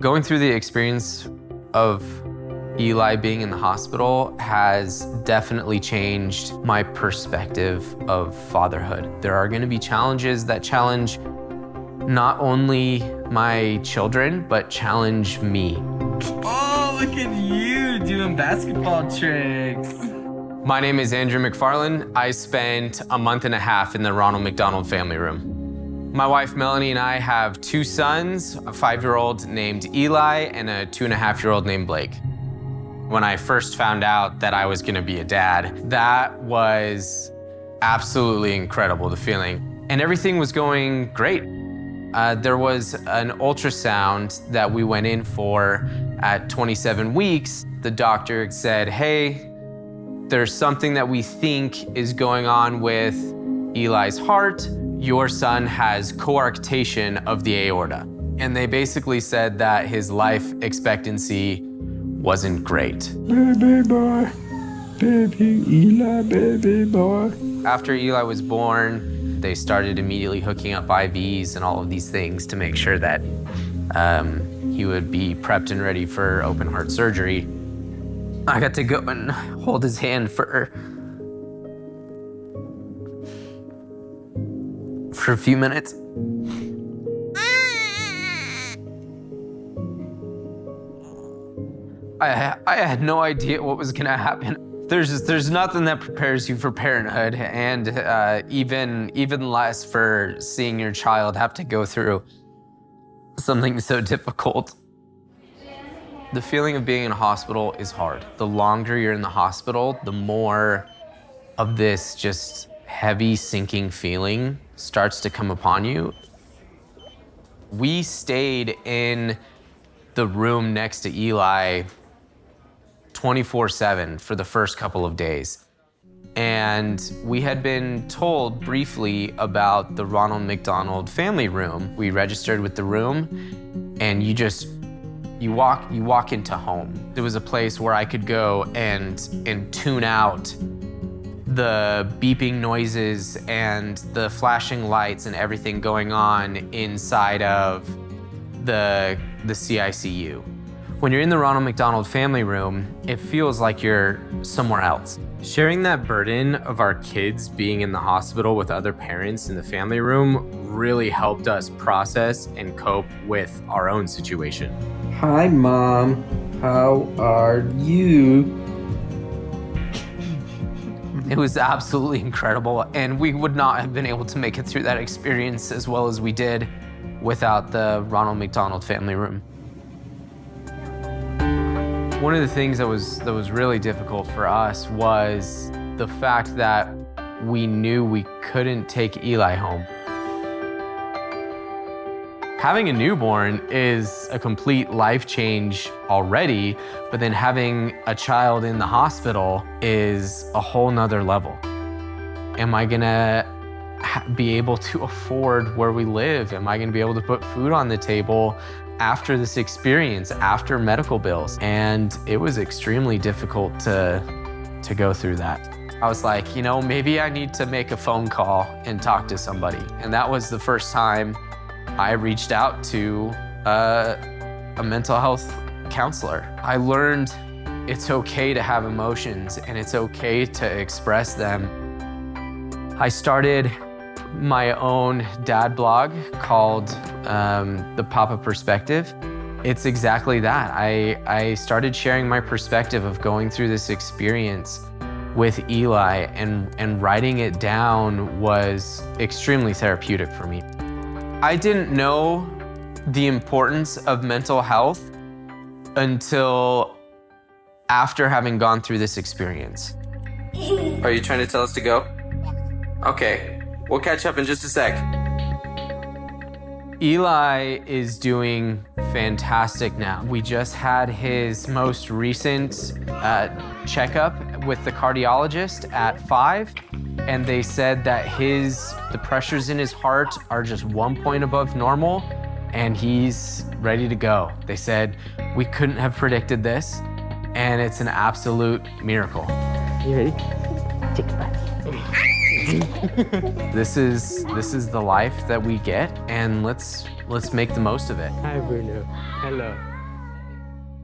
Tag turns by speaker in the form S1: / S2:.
S1: Going through the experience of Eli being in the hospital has definitely changed my perspective of fatherhood. There are gonna be challenges that challenge not only my children, but challenge me.
S2: Oh, look at you doing basketball tricks.
S1: My name is Andrew McFarlane. I spent a month and a half in the Ronald McDonald family room. My wife Melanie and I have two sons, a 5-year-old named Eli and a 2.5-year-old named Blake. When I first found out that I was gonna be a dad, that was absolutely incredible, the feeling. And everything was going great. There was an ultrasound that we went in for at 27 weeks. The doctor said, hey, there's something that we think is going on with Eli's heart. Your son has coarctation of the aorta. And they basically said that his life expectancy wasn't great.
S3: Baby boy, baby Eli, baby boy.
S1: After Eli was born, they started immediately hooking up IVs and all of these things to make sure that he would be prepped and ready for open heart surgery. I got to go and hold his hand for a few minutes. I had no idea what was gonna happen. There's nothing that prepares you for parenthood, and even less for seeing your child have to go through something so difficult. The feeling of being in a hospital is hard. The longer you're in the hospital, the more of this just heavy sinking feeling starts to come upon you. We stayed in the room next to Eli 24/7 for the first couple of days. And we had been told briefly about the Ronald McDonald family room. We registered with the room, and you walk into home. It was a place where I could go and tune out the beeping noises and the flashing lights and everything going on inside of the CICU. When you're in the Ronald McDonald family room, it feels like you're somewhere else. Sharing that burden of our kids being in the hospital with other parents in the family room really helped us process and cope with our own situation.
S3: Hi, Mom. How are you?
S1: It was absolutely incredible, and we would not have been able to make it through that experience as well as we did without the Ronald McDonald family room. One of the things that was really difficult for us was the fact that we knew we couldn't take Eli home. Having a newborn is a complete life change already, but then having a child in the hospital is a whole nother level. Am I gonna be able to afford where we live? Am I gonna be able to put food on the table after this experience, after medical bills? And it was extremely difficult to go through that. I was like, maybe I need to make a phone call and talk to somebody. And that was the first time I reached out to a mental health counselor. I learned it's okay to have emotions and it's okay to express them. I started my own dad blog called The Papa Perspective. It's exactly that. I started sharing my perspective of going through this experience with Eli, and writing it down was extremely therapeutic for me. I didn't know the importance of mental health until after having gone through this experience. Are you trying to tell us to go? Okay, we'll catch up in just a sec. Eli is doing fantastic now. We just had his most recent checkup with the cardiologist at 5, and they said that the pressures in his heart are just 1 point above normal, and he's ready to go. They said, we couldn't have predicted this, and it's an absolute miracle.
S3: You ready? Take a breath.
S1: This is the life that we get, and let's make the most of it.
S3: Hi, Bruno. Hello.